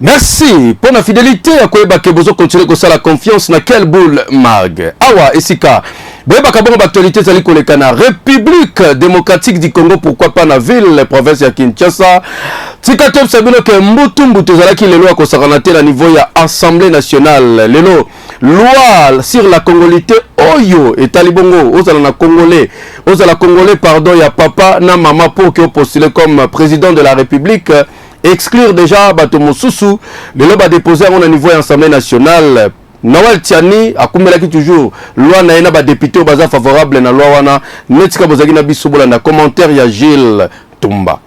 Merci pour la fidélité à Koeba Kebozo continuer comme ça la confiance na quel boule mag. Awa Esika. Boyeba kabongo actualité zali kolekana République démocratique du Congo, pourquoi pas na ville province ya Kinshasa. Tika top sabino ke mbutumbu tozalaki lelo akosakanate na niveau ya Assemblée nationale. Lelo loi sur la congolité oyo etali bongo ozala na congolais pardon ya papa na mama pour que postuler comme président de la République. Exclure déjà bato mosusu lelo ba déposer au niveau ya Assemblée nationale. Nawal Tiani akumelaki toujours loi na ena ba député baza favorable na loi wana netika bozaki na biso bola na commentaire ya Gilles Tumba.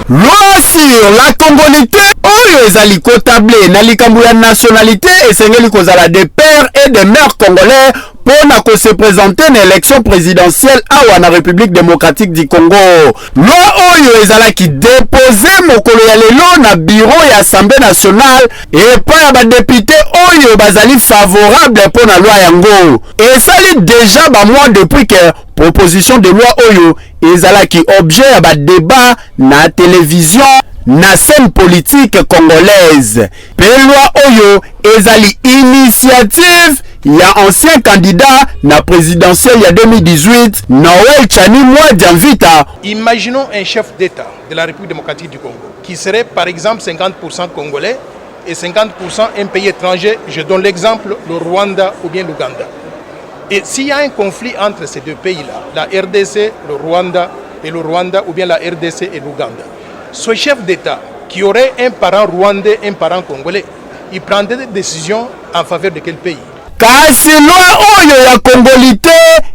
Loi sur la congolité oyo ezali kotable na likambo ya nationalité esengeli kozala des pères et des mères congolais pour se présenter dans l'élection présidentielle à la République démocratique du Congo. Loi oyo ezalaki déposé mokolo ya lelo na bureau ya Assemblée nationale et pas ba député oyo bazali favorable pour la loi yango. Et ça lit déjà ba mois depuis que proposition de loi oyo ezalaki objet ya ba débat na télévision na scène politique congolaise. Pe loi oyo ezali initiative il y a ancien candidat na présidentielle il y a 2018, Noël Chani Mwadjanvita. Imaginons un chef d'État de la République démocratique du Congo qui serait par exemple 50% congolais et 50% un pays étranger. Je donne l'exemple, le Rwanda ou bien l'Ouganda. Et s'il y a un conflit entre ces deux pays-là, la RDC, le Rwanda ou bien la RDC et l'Ouganda, ce chef d'État qui aurait un parent rwandais, un parent congolais, il prendrait des décisions en faveur de quel pays? Kasi loi oyo ya congolité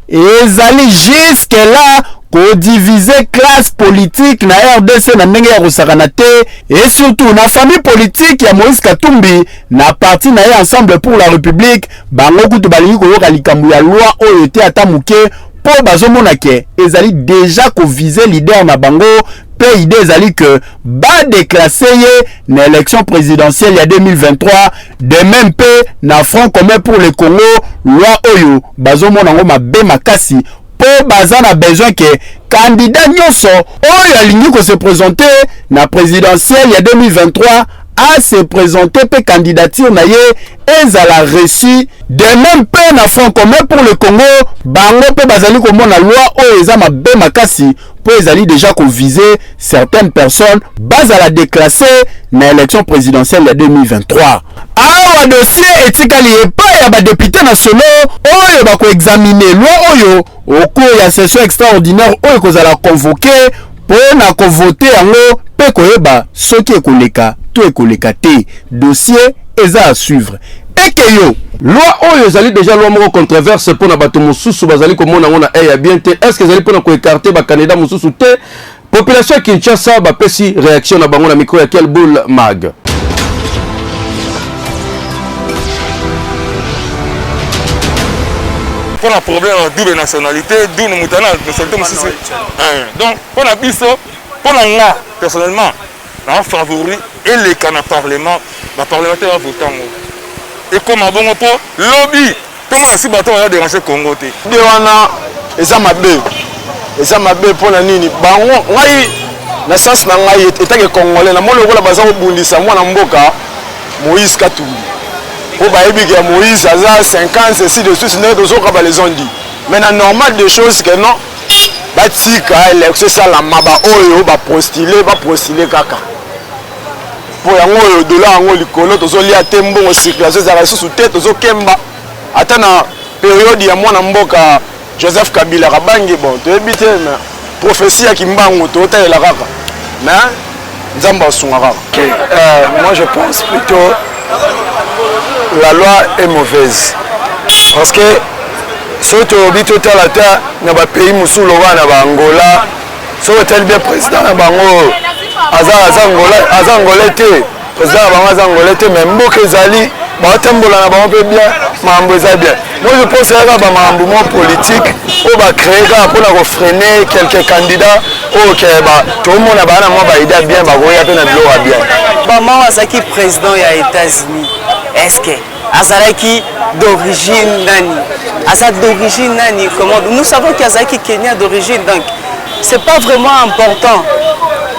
ezali jusque là ko diviser classe politique na RDC na ndenge ya kosakana te et surtout na famille politique ya Moïse Katumbi na parti na ye Ensemble pour la République bango kutu balingi koyoka likambo ya loi oyo te ata muke po bazomona ke ezali déjà ko viser leader na bango. Idée ezali que ba déclassé na élection présidentielle il y a 2023 de même peu na Front commun pour le Congo loi oyo bazomona ngo mabe makasi po baza na besoin que candidat nyonso oyo alingi ko se présenter na présidentielle il y a 2023 à se présenter pe candidature na ye ezala reçu de même peu na Front commun pour le Congo bango pe bazali ko mona loi oyo eza mabe makasi po ezali déjà ko viser certaines personnes bazala déclassé na élection présidentielle de 2023. Awa dossier etikali epai ya ba députés nationaux oyo bako examiner loi oyo au cours ya session extraordinaire oyo kozala convoqué pour na ko voter yango pe koyeba soki ekoleka to ekoleka te. Dossier eza à suivre. Ekeyo loi oyo ezali déjà loi moko controverse pour na bato mosusu bazali komona ngona ya bien te. Est-ce que ezali pour na ko écarter ba candidat mosusu te? Population Kinshasa ba pesi réaction na bango na micro ya quel boule mag. Pour un problème de double nationalité, double nationalité, donc pour la biso, pour la personnellement, on favorise et les canaux parlement, la parlementaire va voter. Et comme un bon lobby, comment si bateau a dérangé Congo te. Dewana eza mabe pour la nini bango ngai na sens na ngai etake congolais na molo kola baza obundisa mwana mboka Moïse Katumbi. Pour bayebi que Moïse a 50 ceci de suite ne dozo ka les ont dit. Mais na normal des choses que non batika élection ça la maba oyo ba postuler kaka. Pour yango dollar yango likolo tozo lia tembo circulation za sous tête tozo kemba ata na période ya mwana mboka Joseph Kabila Kabangi bon to ebite na prophétie ya kimbango to taela kaka. Mais nzamba sungaka. Moi je pense plutôt la loi est mauvaise parce que surtout au total à terre na ba pays musulo wana ba Angola so tel bien président na bango azangolais te président na bango azangolais te mais mboka ezali ba tambola na bango bien mambo eza bien. Moi je pense que ba mambo politique o ba créer pour na freiner quelques candidats OK ba tout le monde ba na mo ba idée bien ba goya pe na bilo bien. Ba mawa saki président ya États-Unis. Est-ce que Azalaki d'origine nani? Azak d'origine nani? Comment? Nous savons qu'Azaki Kenya d'origine donc c'est pas vraiment important.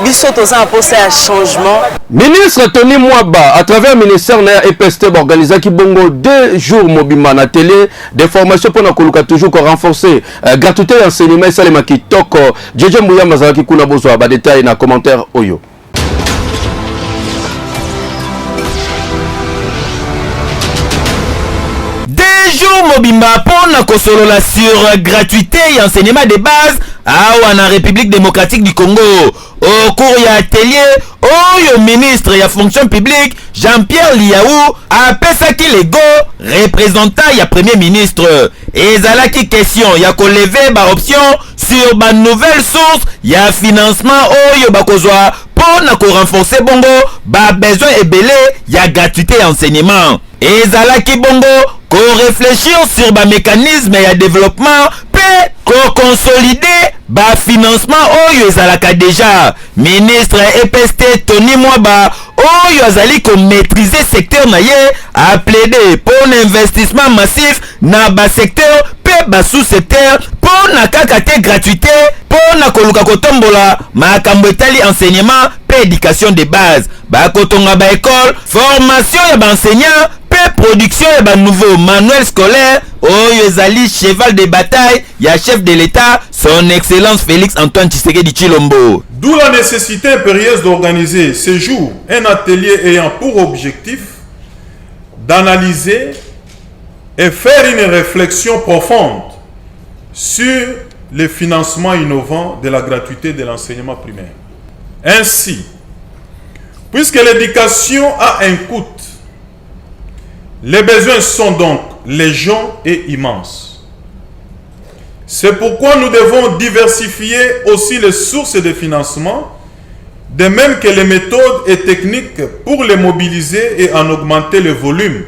Biso toza apporter un changement. Ministre Tony Mwaba, à travers le ministère na EPST, organisé qui bongo 2 jours mobima na télé, des formations pour na toujours renforcer gratuité enseignement et salema qui toko. Jeje Mouya Mazara qui kuna bozo ba détail na commentaire oyo. Mobimba pour na kosolola sur gratuité et enseignement de base à la République démocratique du Congo. Au cours ya atelier, le ministre ya fonction publique Jean-Pierre Liaou a pesaki les go représentant ya premier ministre. Et zalaki question ya ko lever ba option sur ba nouvelle source ya financement oyo ba kozwa pour na ko renforcer bongo ba besoin ebele ya gratuité et enseignement. Et zalaki bongo qu'on réfléchir sur le mécanisme et le développement pour consolider le financement oyo ezalaka déjà. Ministre EPST Tony Mwaba oyo azali ko maîtriser secteur na ye a plaidé pour un investissement massif na ba secteur pe ba sous-secteur pour na kakate gratuité pour na koluka kotombola makambo etali enseignement pe éducation de base ba kotonga ba école formation ya ba enseignant production et nouveau manuel scolaire oyo ezali cheval de bataille ya chef de l'État son excellence Félix Antoine Tshisekedi Tshilombo. D'où la nécessité impérieuse d'organiser ce jour un atelier ayant pour objectif d'analyser et faire une réflexion profonde sur le financement innovant de la gratuité de l'enseignement primaire. Ainsi, puisque l'éducation a un coût, les besoins sont donc légion et immenses. C'est pourquoi nous devons diversifier aussi les sources de financement, de même que les méthodes et techniques pour les mobiliser et en augmenter le volume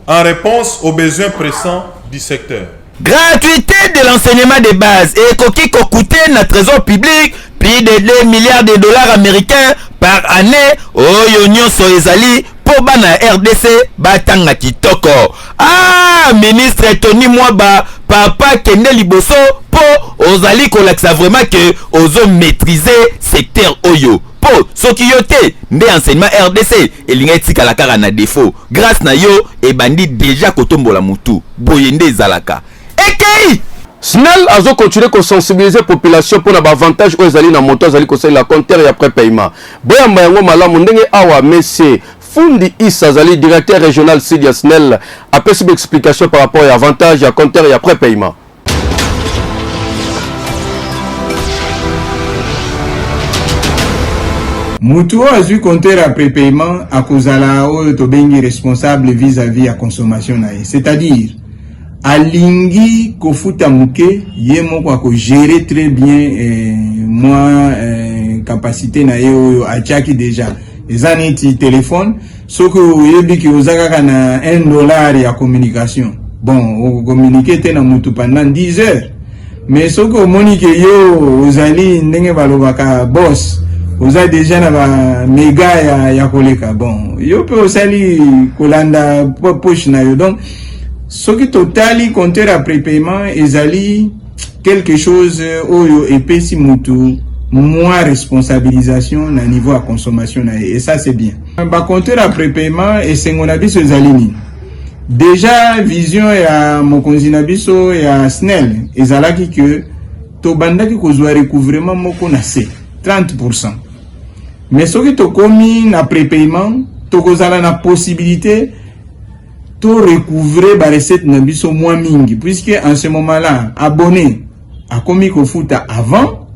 en réponse aux besoins pressants du secteur. Gratuité de l'enseignement de base et koki ko coûter na trésor public plus de 2 milliards de dollars américains par année oyo nyonso ezali po bana RDC batanga kitoko. Ah, ministre Tony Mwaba, papa kende liboso po ozali kolakisa vraiment que ozo maîtriser secteur oyo. Po soki yote nde enseignement RDC elinga etikala kaka na défaut. Grâce na yo e bandi déjà kotombola mutu. Boyende ezalaka. Ekei SNEL a continué à sensibiliser la population pour l'avantage où ils allaient dans montant ils allaient la compteur et après paiement. Boyamba yango malamu ndenge awa monsieur Fundi Issa Zali directeur régional Sidia SNEL a fait une explication par rapport à l'avantage à compteur et après paiement. Mutuo a eu compteur après paiement à cause de la responsable vis-à-vis à consommation. C'est-à-dire alingi kofuta muke ye moko ko gérer très bien moi capacité na yo achaki déjà ezaniti téléphone soko yebi ki ozaka kana $1 ya communication bon o communiquer te na mutu pendant 10 heures mais soko monique yo ozali ndenge balobaka boss oza déjà na ba mega ya koleka bon yo pe osali kolanda poche na yo donc ce qui totali compteur après paiement ezali quelque chose oyo epesi mutu moins responsabilisation na niveau à consommation na et ça c'est bien. Ba compteur après paiement et sengona biso ezali ni déjà vision ya mokonzi na biso ya SNEL ezalaki que to bandaki kozwa recouvrement moko na C 30%. Mais ce qui to komi na prépaiement to kozala na possibilité to recouvrer ba recette na biso moins mingi puisque en ce moment-là abonné a commis ko futa avant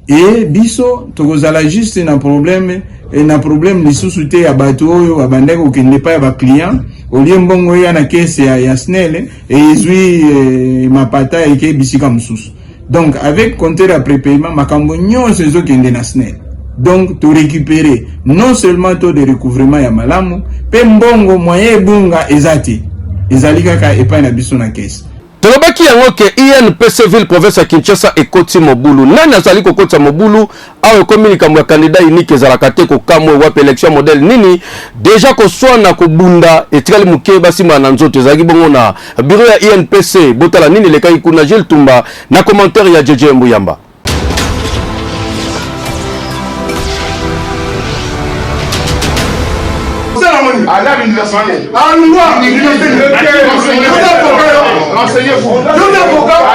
et biso to kozala juste na problème et na problème lisusu te ya bato oyo abandeko kende pa ya ba client au lieu mbongo ya na caisse ya SNEL et ezui mapata eke bisika mususu donc avec compteur après paiement makambo nyonso ezo kende na SNEL. Donc, tu récupérer non seulement taux de recouvrement ya malamu, pe mbongo moyen bunga ezati. Ezalika ka epa na biso na caisse. Tolobaki yango ke INPC ville province ya Kinshasa ekoti mobulu. Nani azali kokota mobulu awe communique mu candidat unique ezalaka te ko kamwe wa élection modèle nini déjà ko swana ko bunda etikali muke basima na nzoto ezalaki bongo na bureau ya INPC botala nini lekai kuna Gilles Tumba na commentaire ya JJ Mbuyamba.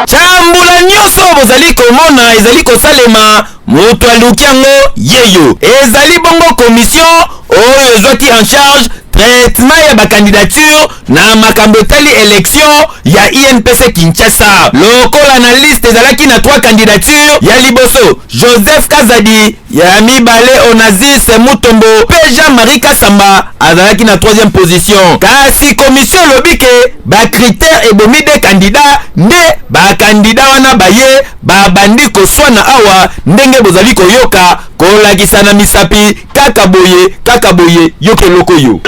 chambula nyonso bozali komona ezali kosalema moto aluki yango yeyo ezali bongo commission oyo ezwaki en charge traitement ya bacandidature na makambo etali élection ya INPC Kinshasa. Lokola na liste ezalaki na 3 candidature ya liboso Joseph Kazadi, ya mibale Onazis Mutombo pe Jean-Marie Kasamba azalaki na 3e position. Kasi commission lobike ba critère ebomi de candidat nde ba candidat wana baye babandi koswana awa ndenge bozali koyoka kolakisa na misapi kaka boye yoke loko yo.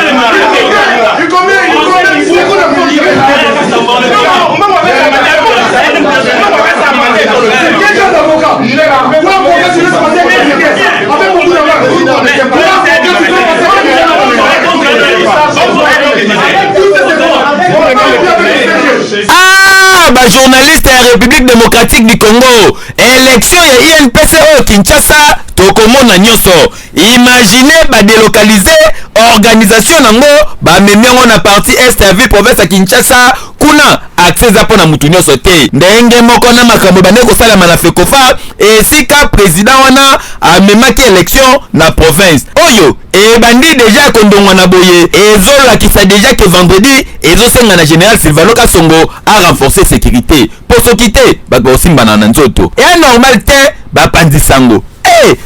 Ba journaliste ya République démocratique du Congo, élection ya INPC au Kinshasa tokomona nyonso. Imaginez ba délocaliser organisation nango ba memengo na partie est ya ville province ya Kinshasa kuna accès za pona mutu nyonso te. Ndenge moko na makambo bande ko sala na FECOFA esika président wana amemaki élection na province. Oyo e bandi déjà kondongwa na boye ezolakisa déjà que vendredi ezosenga na général Silvano Kasongo a renforcer sécurité pour se quitter bato osimbana na nzoto et normal te bapandi sango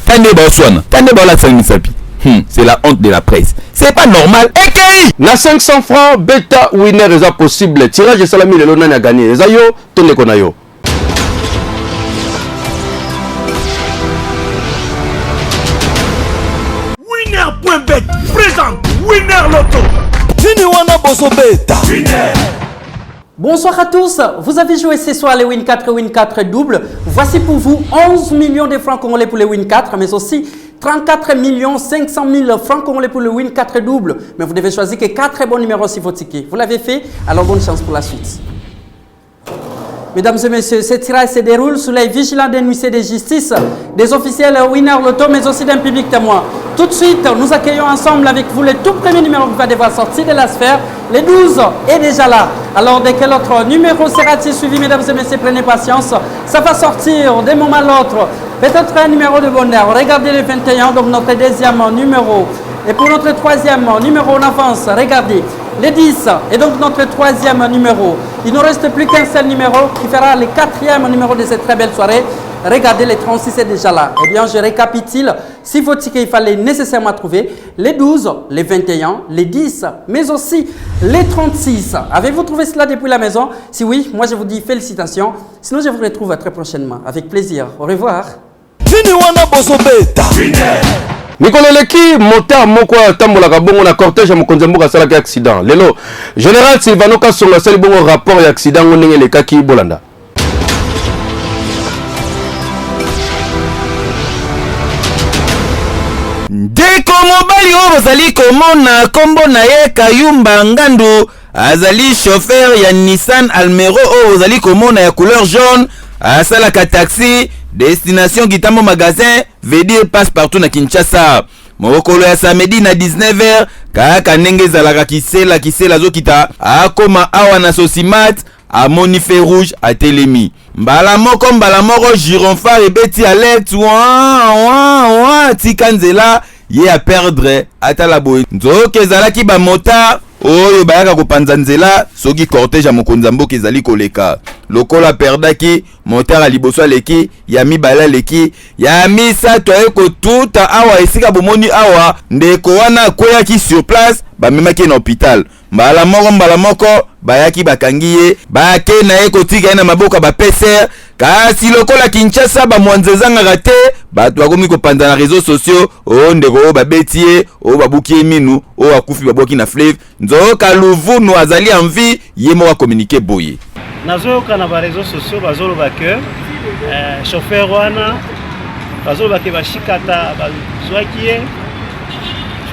tande baoswana tande baolakisa misapi. C'est la honte de la presse. C'est pas normal. EKI na 500 francs beta winner eza possible. Tirage salami lelo nani a gagné. Eza yo tonde kona yo. Winner.bet présente Winner Loto. Fini wana boso beta. Winner. Bonsoir à tous, vous avez joué ce soir les Win 4 et Win 4 double. Voici pour vous 11 millions de francs congolais pour les Win 4, mais aussi 34 500 000 francs congolais pour le Win 4 double. Mais vous devez choisir que 4 bons numéros sur votre ticket. Vous l'avez fait, alors bonne chance pour la suite. Mesdames et messieurs, ce tirage se déroule sous les vigilants des huissiers de justice, des officiels Winner Loto, mais aussi d'un public témoin. Tout de suite, nous accueillons ensemble avec vous le tout premier numéro qui va devoir sortir de la sphère. Le 12 est déjà là. Alors, de quel autre numéro sera-t-il suivi, mesdames et messieurs, prenez patience. Ça va sortir d'un moment à l'autre. Peut-être un numéro de bonheur. Regardez le 21, donc notre deuxième numéro. Et pour notre troisième numéro en avance, regardez, le 10 est donc notre troisième numéro. Il ne reste plus qu'un seul numéro qui fera le 4e numéro de cette très belle soirée. Regardez, le 36 est déjà là. Eh bien, je récapitule. Si votre ticket, il fallait nécessairement trouver les 12, les 21, les 10, mais aussi les 36. Avez-vous trouvé cela depuis la maison? Si oui, moi je vous dis félicitations. Sinon, je vous retrouve très prochainement. Avec plaisir. Au revoir. Nikoleleki motard moko tambolaka bongo na cortège ya mokonzi mboka salaki accident. Lelo Général Silvano Kasongo sali bongo rapport ya accident ngondenge lekaki bolanda. Ndeko mobali oyo ozali komona kombo na ye Kayumba Ngandu azali chauffeur ya Nissan Almero oyo ozali komona ya couleur jaune asalaka taxi destination Gitambo magasin veut dire passe partout na Kinshasa. Mokolo ya samedi na 19h kaka ndenge ezalaka kisela zokita akoma awa na Sosimat amoni feu rouge atelemi. Mbala moko gironfar ebeti alerte wa tika nzela ye a perdre atala boye. Nzoke ezalaki ba motard oyo bayaka kopanza nzela soki cortège ya mokonzi mboka ezali koleka. Lokola perdaki motard a liboso aleki ya mibala aleki ya misato ayeko tuta awa esika bomoni awa ndeko wana koyaki sur place bamemaki na hôpital. Mbala moko bayaki bakangi ye bake na ye kotika ye na maboka ba PCR. Kasi lokola Kinshasa bamwanzezanga te bato bakomi kopanza na réseaux sociaux o ndeko o babeti ye o babuki minu o akufi baboki na fleuve nzoka luvunu azali en vie ye mo wa communiquer boye. Nazoyoka na ba réseaux sociaux bazoloba que chauffeur wana bazoloba ke bashikata bazwaki ye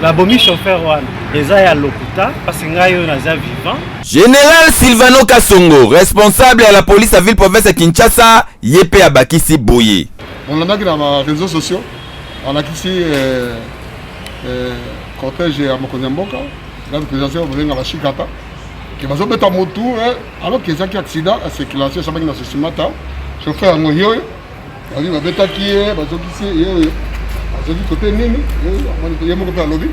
babomi chauffeur wana eza ya lokuta parce ngai yo naza vivant. Général Silvano Kasongo, responsable à la police à ville province de Kinshasa, yepe abakisi boye. On a dans les réseaux sociaux, on a ici cortège à Mokonzi Mboka, la présentation venga la chikata que bazo beta motu alors que ça qui accident à circulation ça va dans ce matin chauffeur ngoyo ali ba beta qui bazo qui yo bazo qui côté nini yo mo ko pa lobby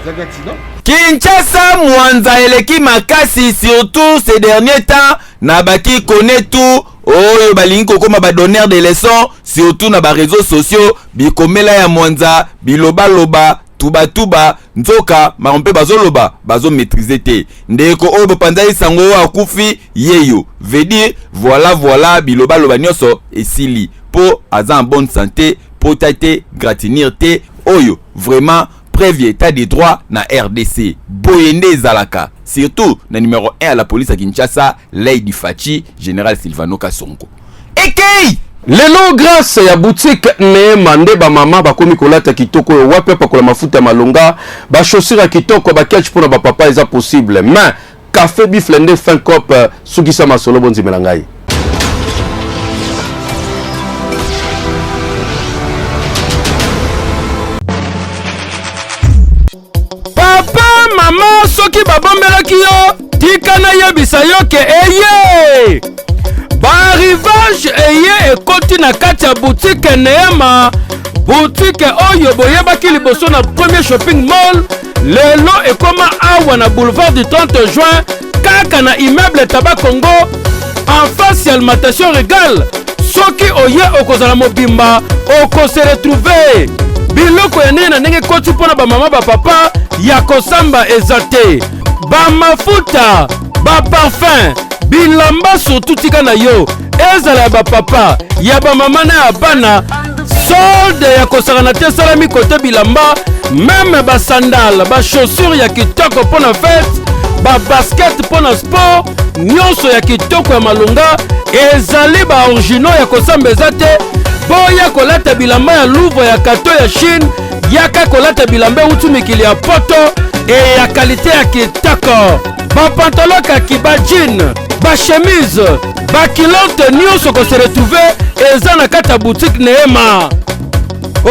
ça qui accident Kinshasa Mwanza eleki makasi surtout ces derniers temps na baki connaît tout oyo balingi kokoma ba donneur de leçons surtout na ba réseaux sociaux bikomela ya Mwanza biloba loba tuba nzoka marompe bazoloba bazo maîtriser te ndeko oyo bopanzai sango akufi yeyo veut dire voilà biloba loba nyonso esili po aza en bonne santé po tate gratinir te oyo vraiment prévu état des droits na RDC boyende zalaka surtout na numéro 1 à la police à Kinshasa Lady Fachi général Silvano Kasongo ekei lelo grâce ya boutique Neema nde ba mama bakomi kolata kitoko wape pakola mafuta malonga ba chaussure ya kitoko ba catch pour ba papa eza possible mais café bifle nde fin cop sukisa masolo bonzi melangai papa mama soki babombelaki yo tika na yebisa yo ke eye barrivage eye ekoti na kati ya boutique Neema boutique oyo boyebaki liboso na premier shopping mall lelo ekoma awa na boulevard du 30 juin kaka na immeuble Taba Congo en face ya alimentation Regal soki oye okozala mobimba okose retrouver biloko ya ndenge na ndenge koti mpona bamama bapapa ya kosamba eza te bamafuta baparfum bilamba surtout tika na yo ezala ya bapapa ya bamama na ya bana solde ya kosakana te salami kote bilamba meme basandale bachaussure ya kitoko mpona fete babasket mpona sport nyonso ya kitoko ya malonga ezali baoriginaux ya kosamba eza te boya kolata bilamba ya Louvre ya kato ya Chine yaka kolata bilamba utu mikili ya poto e ya kalite ya kitoko bapantalon kaki ba jean ba chemise ba kilote nyonso ko se retrouver eza na kata boutique Neema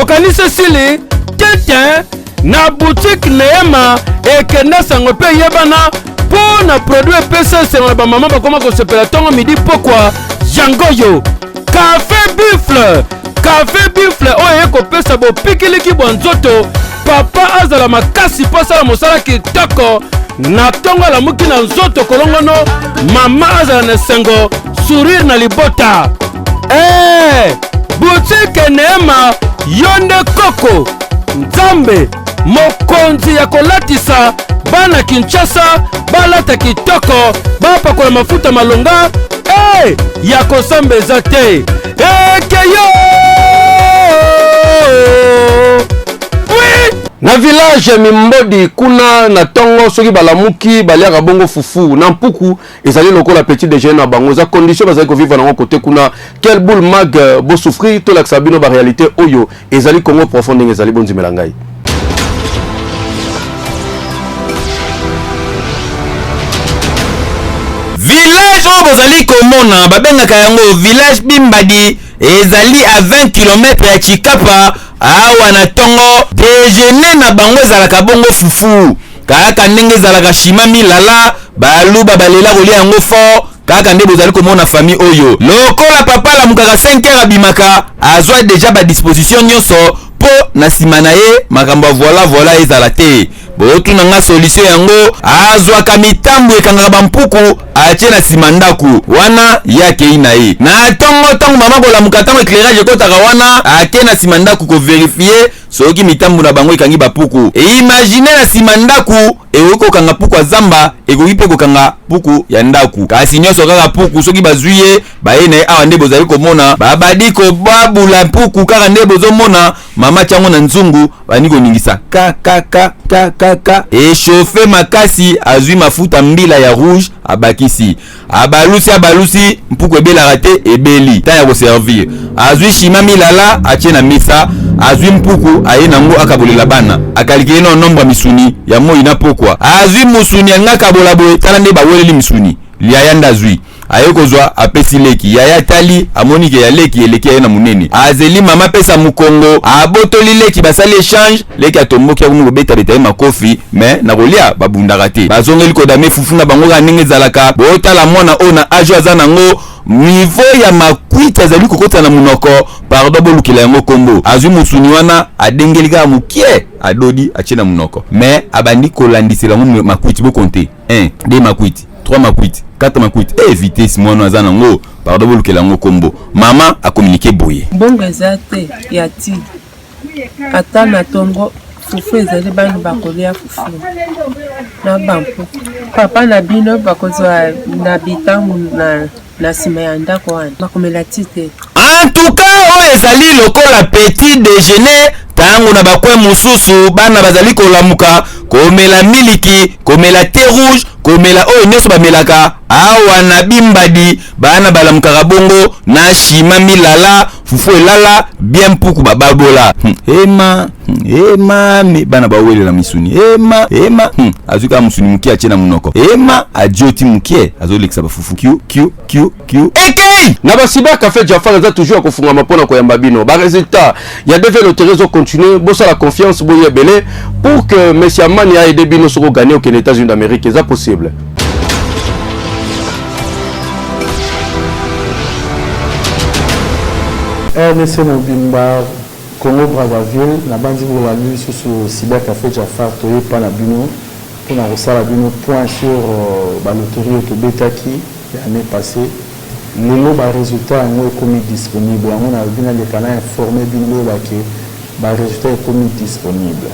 okanise sili tete na boutique Neema ekenda sango pe yebana po na produit PCC na ba mama bakoma ko sepela tongo midi pokwa jangoyo café bifle oyo ekopesa bopikiliki bwa nzoto papa azala makasi po asala mosala kitoko na ntongo alamuki na nzoto kolongono mama azala na esengo sourire na libota boutique Neema yo nde koko nzambe mokonzi ya kolatisa bana Kinshasa balata kitoko bapakola mafuta malonga ya kosamba eza te ekeyo na village Mimbodi kuna na tongo soki balamuki baliaka bongo fufu na mpuku ezali lokola petit déjeuner na bango za condition bazali ko vivre na côté kuna quel boule mag bo souffrir to la sabino ba réalité oyo ezali Congo profonde ezali bonzi melangai village oyo bozali komona babengaka yango village Bimbadi ezali à 20 km ya Chikapa awa na tongo déjeuner na bango ezalaka bongo fufu kaka ndenge ezalaka shima milala baluba balela kolia yango fort kaka nde bozali komona famille oyo lokola papa la mukaka 5h abimaka azwa déjà ba disposition nyonso po na sima na ye makambo voilà ezala te boyotuna nga solution yango azwaka mitambo ekangaka bampuku atie na sima ndaku wana yake na ye na tongo mama kolamuka ntango éclairage ekotaka wana ake na sima ndaku koverifie soki mitambo na bango ekangi bapuku imagine na sima ndaku ekoki kokanga puku ya zamba ekoki mpe kokanga puku ya ndaku kasi nyonso kaka puku soki bazwi ye baye na ye awa nde bozali komona babadi kobabula puku kaka nde bozomona mama tiango na nzungu bani koningisa kaka echauffe makasi azwi mafuta mbila ya rouge abakisi abalusi mpuku ebelaka te ebeli ta ya koservir azwi shima milala atie na misa azwi mpuku aye nango akabolela bana akalikeli na nombre misuni ya moi na pokwa azwi musuni anga kabola boye tala nde baweleli misuni liayanda azwi aye kozwa apesi leki yaya tali amoni ke ya leki eleki ya na munene azeli mama pesa mukongo abotoli leki basali échange leki atomboki ya kumu beta beta makofi mais na kolia babundaka te bazongeli kodame fufu na bango ka ndenge ezalaka botala mwana ona ajo aza nango niveau ya makwiti azali kokota na munoko pardon bolukila yango kombo azwi musuni wana adengelika mukie adodi achina munoko mais abandi kolandisela ngo makwiti bo compter 1 2 makwiti 3 makwiti 4 makwiti vitesse mwana aza nango pardon bolukila yango kombo mama a communiquer boye bongo ezate ya ti ata na tongo fufu ezali bana bakolia fufu na bampo papa na bino bakozwa na bitangu na sima ya ndako wana bakomela tite. En tout cas oyo ezali lokola petit déjeuner tango na bakwe mususu bana bazali kolamuka komela miliki komela thé rouge komela oyo nyonso bamelaka awa na bimbadi bana balamukaka bongo na shima milala fufu elala bien puku bababola ema me bana bawelela misuni ema azuka musuni mukie achena munoko ema ajioti mukie azolekisa bafufu q ekei na basiba café Jafar za toujours kofunga mapona koyamba bino ba résultat ya devait le terreau continuer bossa la confiance boye belé pour que monsieur Amani a aidé bino soko gagner aux États-Unis d'Amérique est possible. RDC Mobimba Congo Brazzaville na bandi pour la nuit sur cyber café Jafar toye pa na bino pour na rosala bino point sur ba loterie to betaki l'année passée lelo ba résultat ngo komi disponible on a bien les canaux informé bino ba ke ba résultat komi disponible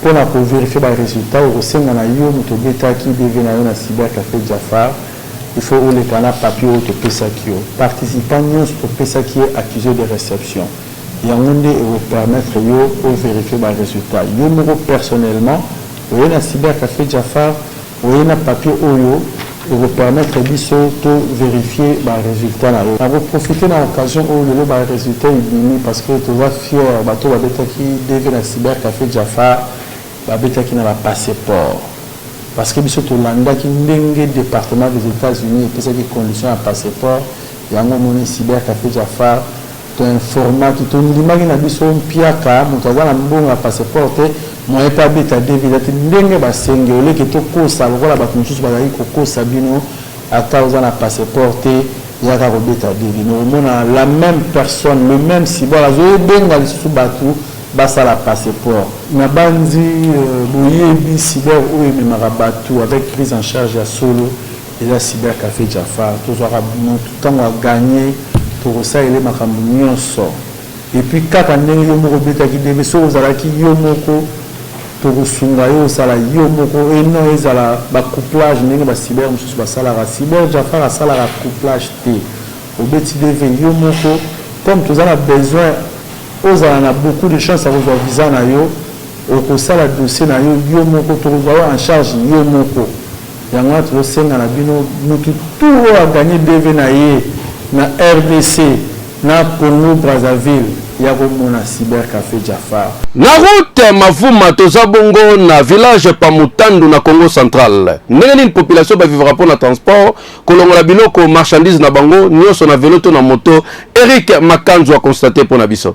pour na vérifier ba résultat au senga na yo to betaki devena yo na cyber café Jafar. Il faut que les canaux papier ou pesakio participants au pesaki accusé de réception. Il y a un vous permettre de vérifier les résultats. Yo personnellement, vous avez un cyber café Jafar, vous avez un papier Oyo, vous permettre de vérifier les résultats. Vous profitez de l'occasion où les résultats sont parce que tu vas fier bateau qui devient un cyber café Jafar, qui n'a pas passeport. Parce que biso to landa ki ndenge département des États-Unis et ça qui condition à passeport yango moni cyber café Jafar to informa ki to ndimaki na biso mpiaka moto azala mbonga passeport te moye pa beta devila te ndenge basenge ole ki to kosa lokola bato mosusu bazali kokosa bino ata ozala passeport te yaka kobeta devila omona la même personne le même cyber azobenga lisusu bato basa la passeport na bandi boyebi cyber ou memara batou avec prise en charge à solo et la cyber café Jafar tout ça tout temps à gagner pour ça il est makambo nyonso et puis kaka ndenge yo moko beta ki debe so ozala ki yo moko pour sunga yo sala yo moko et non ezala ba couplage ndenge ba cyber mususu basala ra cyber Jafar asala ra couplage te obeti deve yo moko comme tous a besoin on a beaucoup de chances à revoir visa na yo au ça la dossier na yo moko to en charge yo moko yango to senga na bino mutu tout a gagné DV na ye na RDC na Congo Brazzaville ya komona cyber café Jafar na route mavuma toza bongo na village Pamutandu na Congo central ndenge nini population ba vivra pour na transport kolongola biloko marchandise na bango nyonso na vélo to na moto Eric Makanzo a constaté pour na biso.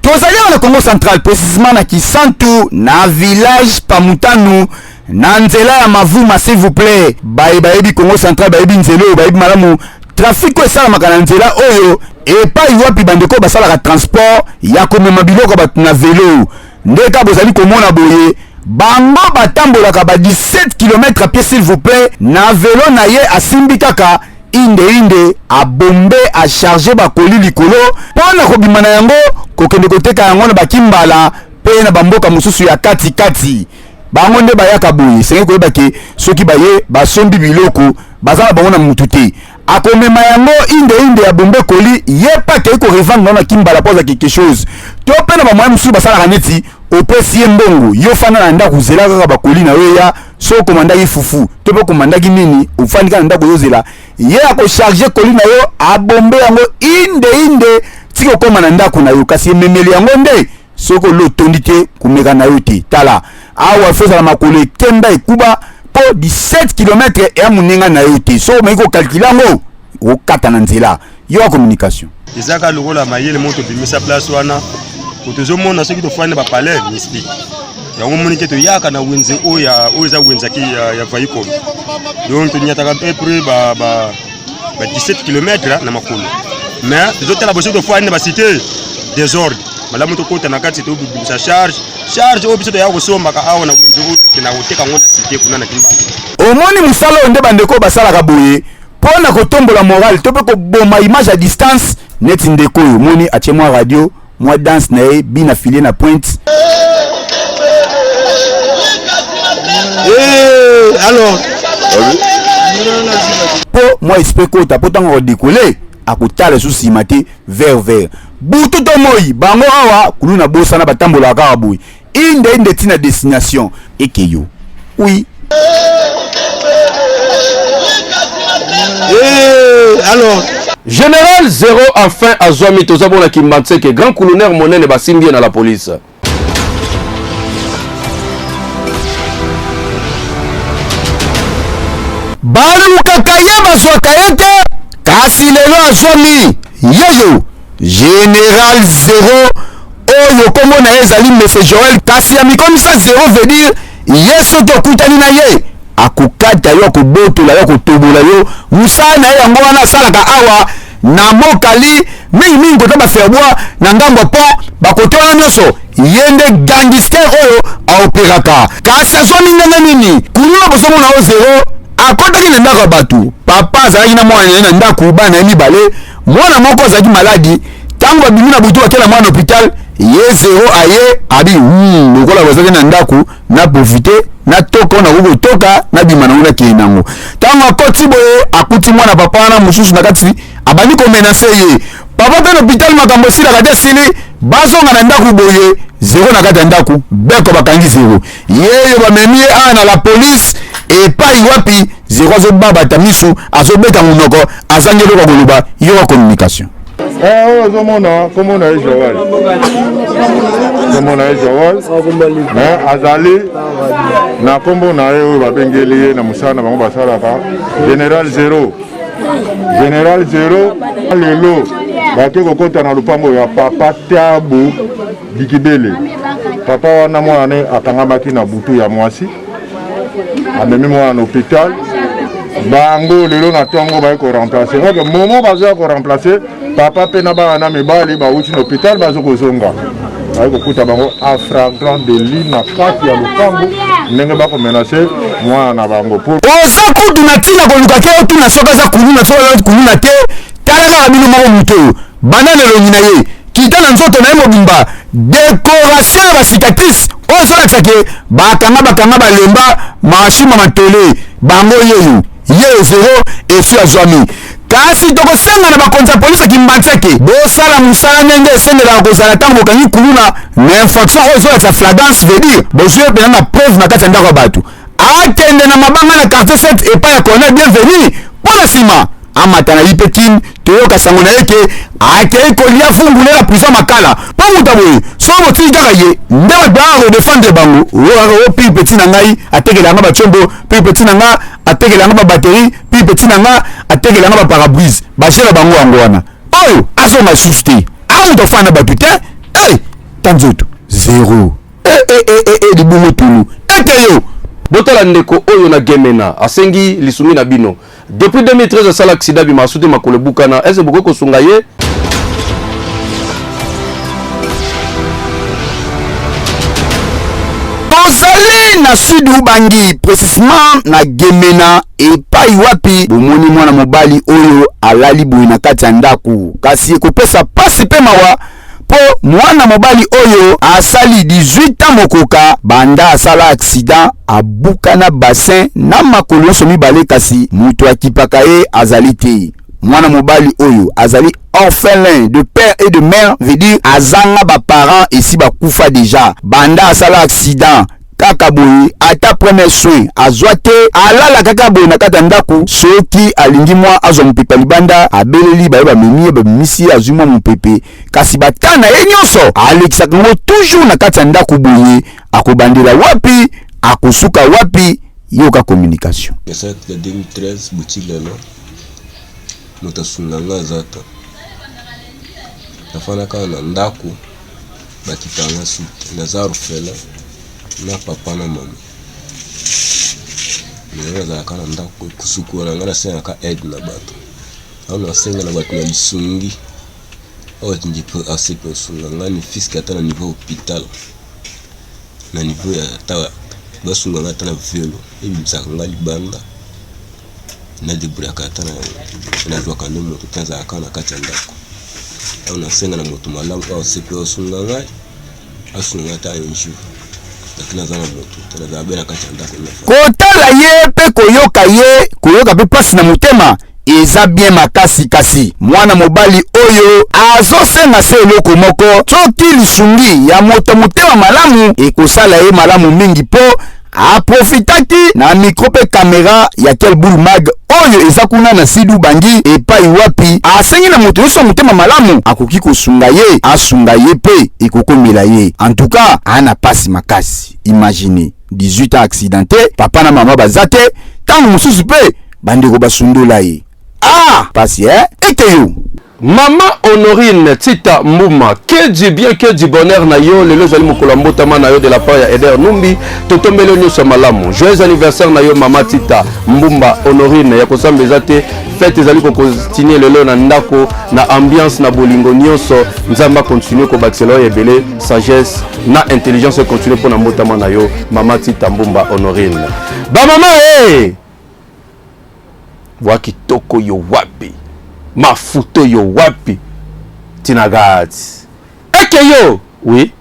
Tozali na Congo central précisément na Kisantu na village Pamutanu na nzela ya mavuma s'il vous plaît bayebi Congo central bayebi nzelo bayebi malamu trafic ko esalamaka na nzela oyo epai wapi bandeko basalaka transport ya komema biloko bato na vélo ndeka bozali komona boye bango batambolaka ba 17 km à pied s'il vous plaît na vélo na ye asimbi kaka inde a bombe a charger ba koli likolo pona ko bimana yango kokende koteka yango na bakimbala pe na bamboka mususu ya kati bango nde bayaka boye senge ko yebake soki baye basombi biloko bazala bango na mututé akomema yango inde ya bombe koli ye pa ke ko revendre na kimbala poza quelque chose to pe na ba mwa mususu basala kaneti opesi mbongo yo fana na ndako zela kaka bakoli na yo ya so komanda yi fufu to pe komanda ki nini ofandi kana ndako yozela ye ako charger koli na yo abombe yango inde tiko koma na ndako na yo kasi memeli yango nde soko lo tondite kumeka na yote tala awa feza la makole kenda ekuba po 17 km ya munenga na yote so maiko calculango o kata na nzela yo communication ezaka lokola mayele moto bimisa place wana utozomona soki tofane ba palais misli yango monike to yaka na wenze oya oza wenza ki ya vaiko donc to nyataka peu ba 17 km na makolo mais tozotala boso to fane ba cité désordre malamu to kota na kati to bibisa charge obiso to ya kosomba ka awa na wenze oyo na oteka ngona cité kuna na kimbala omoni musala onde bandeko basala ka boye pona kotombola moral to pe ko boma image à distance net ndeko yo moni atie moi radio moi danse na bina filer na pointe alors po moi espeko ta potanga ko décoller akutala sous simate vers butu to moi bango awa kuluna bosa na batambola ka boye inde tina destination ekeyo oui alors Général Zéro enfin azwami tozabona kimbanseke grand colonel monene basimbie na la police baluka kayeba swaka yete kasi lelo azwami yeyo Général Zéro oyo kombo na ezali Monsieur Joël kasi ya mikomisa Zéro veut dire yeso to kutani na ye akukata yo kobotola yo kotobola yo musana yango wana salaka awa na mokali mingi kota baferbois na ngambo po bakote wana nyonso yende gangster oyo aoperaka kasi azwami ndenge nini kulula bosomona o Zéro akotaki na ndako ya bato papa azalaki na mwana na ndako bana ya mibale mwana moko azalaki maladi ntango babimi na butu bakela mwana hôpital ye Zéro aye abi lokola bazalaki na ndako na profite na toko na kuko toka na bima na ngona kenango tango akoti boye akuti mwana papa na mususu na kati abani ko menacer ye papa pe hôpital makambo sila kate sili bazonga na ndako boye Zéro na kati ndako beko bakangi Zéro yeyo bamemi ana la police et pas wapi Zéro zo baba tamisu azobeta munoko azangelo ko koloba yo communication ozomona komona ye Joël mais azali na kombo na ye oyo babengeli ye na mosala na bango basalaka Général Zéro lelo bake kokota na lupango ya papa Tabu Bikibele papa wana mwana akangamaki na butu ya mwasi amemi mwana na hôpital bango lelo na tongo baye ko remplacer donc momo bazo ko remplacer papa pe na bana mibali ba uti na hôpital bazo ko zonga baye ko kuta bango a flagrant délit na kati ya lupango ndenge ba ko menacer mwana na bango pour oza kudu na tina ko lukake otu na soka za kuluna soka kuluna te tala na bino moko muto banane lo nyina ye kita na nzoto na mobimba décoration ya cicatrice ozo la tsake bakanga balemba mashima matole bango yeyo ye Zéro esi azwami kasi tokosenga na bakonzi ya polisi kimbanseke bosala musala ndenge esengela kozala ntango bokangi kuluna na infraction oyo ezolatisa flagrance veut dire bozwi pena na preuve na kati ya ndako ya bato akende na mabanga na quartier 7 epai ya colonel bienvenu mpo na nsima amata na lipetin toyoka sango na yeke akei kolia fungulela prison makala mpo muta boye so botiki kaka ye nde bato redefendre bango o pire petit na ngai atekelanga bachombo pire petit na nga atekelanga babateri pire petit na nga atekelanga baparabrise bajela bango yango wana oyo azonga susu te amutu ofanda bato te tanzoto Zéro libongo tulu ete yo botala ndeko oyo na gemena asengi lisumi na bino depuis 2013 asala accident bima asute makolo bukana ese boko kosunga ye ozali na sud ubangi précisément na gemena epai wapi bomoni mwana mobali oyo alali boye na kati ya ndako kasi ekopesa pasi pe mawa po mwana mobali oyo asali 18 ans mokoka banda asala accident abuka na bassin na makolo nyonso mibale kasi mutu akipaka ye azali te mwana mobali oyo azali orphelin de père et de mère veut dire azanga ba parents esi bakufa déjà banda asala accident kaka boye ata premier soin azwa te alala kaka boye na kata ndako soki alingi mwa azwa mopepe libanda abeleli baye bamemi bamimisi azwi mwa mopepe kasi batana ye nyonso alekisaka ngo toujours na kati ya ndako boye akobandela wapi akosuka wapi yoka communication ya 2013 buti lelo moto asunanga zata nafanaka na ndako bakitanga suki naza orfela na papa na mama nazalaka na ndako kusukula nga nasengaka aide na bato aho nasenga na bato na lisungi aho tindipo asepe osunga nga ni fiske ata na niveau hôpital na niveau ya ata basunga nga ata na velo ebimisaka nga libanda nadebulaka ata nazwaka nde moto te azalaka na kati ya ndako aho nasenga na moto malamu aho asepe osunga ngai asunga nga ata injour kotala ye pe koyoka pe pasi na motema eza bien makasi kasi mwana mobali oyo azosenga se eloko moko soki lisungi ya moto motema malamu ekosala ye malamu mingi po aprofitaki na mikro pe kamera ya Kelbul Mag oyo eza kuna na Sidu Bangi epai wapi asengi na moto nyonso motema malamu akoki kosunga ye asunga ye pe ekokomela ye en tout cas ana pasi makasi imagine 18 ans accidenté papa na mama bazate tango mosusu pe bandeko basundola ye pasi ekeyo Maman Honorine Tita Mouma, que du bien, que du bonheur na yo, le lozali mokolo mbotama na yo de la part ya Eder Numbi, totombelo nyoso malamu. Joyeux anniversaire na yo Mama Tita Mbumba Honorine, ya kosambeza te fête ezali ko continuer lelo na ndako na ambiance na bolingo nyonso, nzamba continuer ko baxelo ebele sagesse na intelligence continuer pour na mbotama na yo Mama Tita Mbumba Honorine. Ba mama Waki toko yo wapi. Mafuto yo wapi tinagati eke yo oui